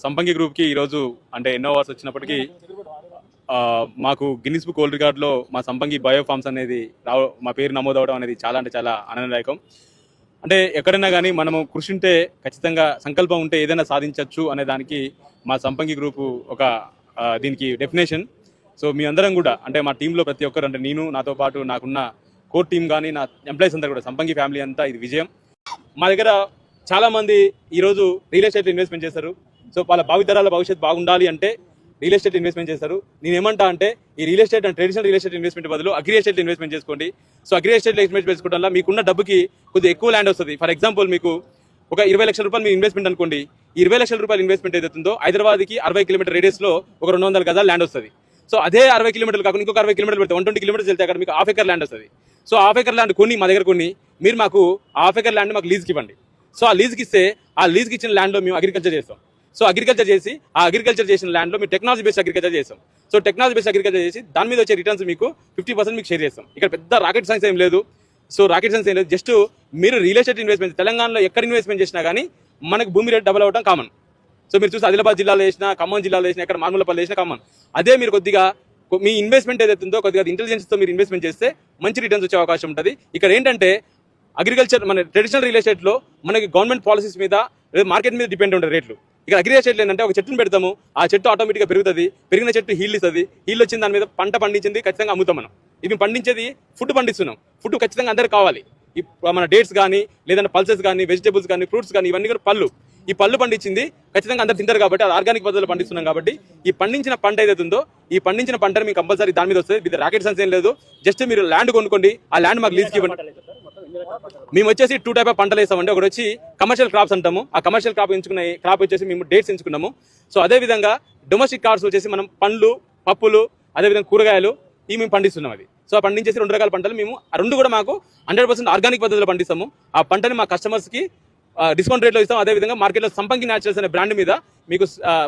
సంపంగి గ్రూప్కి ఈరోజు అంటే ఎన్నో అవార్డ్స్ వచ్చినప్పటికీ మాకు గిన్నిస్ బుక్ వరల్డ్ రికార్డులో మా సంపంగి బయో ఫార్మ్స్ అనేది మా పేరు నమోదవడం అనేది చాలా అంటే చాలా ఆనందదాయకం. అంటే ఎక్కడైనా కానీ మనము కృషి ఉంటే ఖచ్చితంగా సంకల్పం ఉంటే ఏదైనా సాధించవచ్చు అనే దానికి మా సంపంగి గ్రూపు ఒక దీనికి డెఫినేషన్. సో మీ అందరం కూడా అంటే మా టీంలో ప్రతి ఒక్కరు అంటే నేను నాతో పాటు నాకున్న కోర్ టీం కానీ నా ఎంప్లాయీస్ అందరూ కూడా సంపంగి ఫ్యామిలీ అంతా ఇది విజయం. మా దగ్గర చాలామంది ఈరోజు రియల్ ఎస్టేట్ ఇన్వెస్ట్మెంట్ చేస్తారు. సో వాళ్ళ భావితరాల భవిష్యత్తు బాగుండాలి అంటే రియల్ ఎస్టేట్ ఇన్వెస్ట్మెంట్ చేస్తారు. నేను ఏమంటా అంటే ఈ real estate and traditional real estate investment బదులు అగ్రి ఎస్టేట్ ఇన్వెస్ట్మెంట్ చేసుకోండి. సో అగ్రి ఎస్టేట్ ఇన్వెస్ట్మెంట్ చేసుకోవడం వల్ల మీకున్న డబ్బుకి కొద్దిగా ఎక్కువ ల్యాండ్ వస్తుంది. ఫర్ ఎగ్జాంపుల్ మీకు ఒక 20 లక్షల రూపాయలు మీ ఇన్వెస్ట్మెంట్ అనుకోండి. ఈ 20 లక్షల రూపాయలు ఇన్వెస్ట్మెంట్ ఏదైతుందో హైదరాబాద్కి 60 కిలోమీటర్ రేడియస్లో ఒక 200 గజాలు ల్యాండ్ వస్తుంది. సో అదే 60 కిలోమీటర్లు కాకుండా ఇంకొక 60 కిలోమీటర్లు పెడితే 120 కిలోమీటర్స్ వెళ్తే అక్కడ మీకు హాఫ్ ఎకర్ ల్యాండ్ వస్తుంది. సో హాఫ్ ఎకర్ ల్యాండ్ కొన్ని మా దగ్గర కొన్ని మీరు మాకు హాఫ్ ఎకర్ ల్యాండ్ మాకు లీజ్కి ఇవ్వండి. సో ఆ లీజ్కి ఇస్తే ఆ లీజ్కి ఇచ్చిన ల్యాండ్లో మేము అగ్రికల్చర్ చేస్తాం. సో అగ్రికల్చర్ చేసి ఆ అగ్రికల్చర్ చేసిన ల్యాండ్లో మేము టెక్నాలజీ బేస్డ్ అగ్రికల్చర్ చేస్తాం. సో టెక్నాలజీ బేస్డ్ అగ్రికల్చర్ చేసి దాని మీద వచ్చే రిటర్న్స్ మీకు 50% మీకు షేర్ చేస్తాం. ఇక్కడ పెద్ద రాకెట్ సైన్స్ ఏం లేదు. సో రాకెట్ సైన్స్ ఏం లేదు. జస్ట్ మీరు రియల్ ఎస్టేట్ ఇన్వెస్ట్మెంట్ తెలంగాణలో ఎక్కడ ఇన్వెస్ట్మెంట్ చేసినా కానీ మనకు భూమి రేట్ డబల్ అవ్వడం కామన్. సో మీరు చూసి ఆదిలాబాద్ జిల్లాలో వేసినా ఖమ్మం జిల్లాలో వేసినా ఎక్కడ మార్మూలపల్లి వేసినా కామన్. అదే మీరు కొద్దిగా మీ ఇన్వెస్ట్మెంట్ ఏదైతుందో కొద్దిగా ఇంటెలిజెన్స్తో మీరు ఇన్వెస్ట్మెంట్ చేస్తే మంచి రిటర్న్స్ వచ్చే అవకాశం ఉంటుంది. ఇక్కడ ఏంటంటే అగ్రికల్చర్ మన ట్రెడిషనల్ రియల్ ఎస్టేట్లో మనకి గవర్నమెంట్ పాలసీస్ మీద మార్కెట్ మీద డిపెండ్ ఉంటుంది రేట్లు. ఇక్కడ అగ్రి ఎస్టేట్లో ఏంటంటే ఒక చెట్టును పెడతాము, ఆ చెట్టు ఆటోమేటిక్గా పెరుగుతుంది. పెరిగిన చెట్టు హీల్ ఇస్తుంది. హీల్ వచ్చిన దాని మీద పంట పండించింది ఖచ్చితంగా అమ్ముతాం మనం. ఇది పండించేది ఫుడ్ పండిస్తున్నాం. ఫుడ్ ఖచ్చితంగా అందరికి కావాలి. మన డేట్స్ కానీ లేదంటే పల్సెస్ కానీ వెజిటేబుల్స్ కానీ ఫ్రూట్స్ కానీ ఇవన్నీ కూడా పళ్ళు. ఈ పళ్ళు పండించింది ఖచ్చితంగా అందరు తింటారు కాబట్టి అది ఆర్గానిక్ పద్ధతిలో పండిస్తున్నాం కాబట్టి ఈ పండించిన పంట ఏదైతుందో ఈ పండించిన పంటను మీకు కంపల్సరీ దాని మీద వస్తుంది. ఇది రాకెట్ సైన్స్ ఏం లేదు. జస్ట్ మీరు ల్యాండ్ కొనుక్కోండి, ఆ ల్యాండ్ మాకు లీజ్కి ఇవ్వండి. మేము వచ్చేసి 2 టైప్ ఆఫ్ పంటలు వేస్తామండి. ఒకటి వచ్చి కమర్షియల్ క్రాప్స్ అంటాము. ఆ కమర్షియల్ క్రాప్ వచ్చేసి మేము డేట్స్ ఎంచుకున్నాము. సో అదేవిధంగా డొమెస్టిక్ కార్డ్స్ వచ్చేసి మనం పండ్లు పప్పులు అదేవిధంగా కూరగాయలు ఇవి మేము పండిస్తున్నాం. అది సో పండించేసి 2 రకాల పంటలు మేము 2 కూడా మాకు 100% ఆర్గానిక్ పద్ధతిలో పండిస్తాము. ఆ పంటని మా కస్టమర్స్కి డిస్కౌంట్ రేట్లో ఇస్తాం. అదేవిధంగా మార్కెట్లో సంపంగి న్యాచురల్స్ అనే బ్రాండ్ మీద మీకు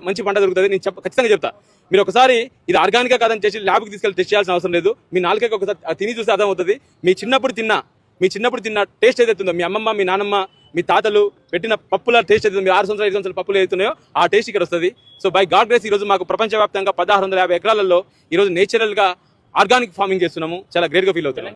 మంచి పంట దొరుకుతుంది. నేను ఖచ్చితంగా చెప్తా. మీరు ఒకసారి ఇది ఆర్గానికా కాదని చేసి ల్యాబ్కి తీసుకెళ్ళి టెస్ట్ చేయాల్సిన అవసరం లేదు. మీ నాలుకకి ఒకసారి తిని చూస్తే అర్థమవుతుంది. మీ చిన్నప్పుడు తిన్న టేస్ట్ ఏదైతుందో మీ అమ్మమ్మ మీ నాన్నమ్మ మీ తాతలు పెట్టిన పప్పుల టేస్ట్ ఏదైతే మీ 6 సంవత్సరాలు 5 సంవత్సరాలు పప్పులు ఏదైతున్నాయో ఆ టేస్ట్ ఇక్కడ వస్తుంది. సో బై గాడ్ గ్రేస్ ఈరోజు మాకు ప్రపంచవ్యాప్తంగా 1650 ఎకరాలలో ఈరోజు నేచురల్గా ఆర్గానిక్ ఫార్మింగ్ చేస్తున్నాము. చాలా గ్రేట్గా ఫీల్ అవుతున్నాం.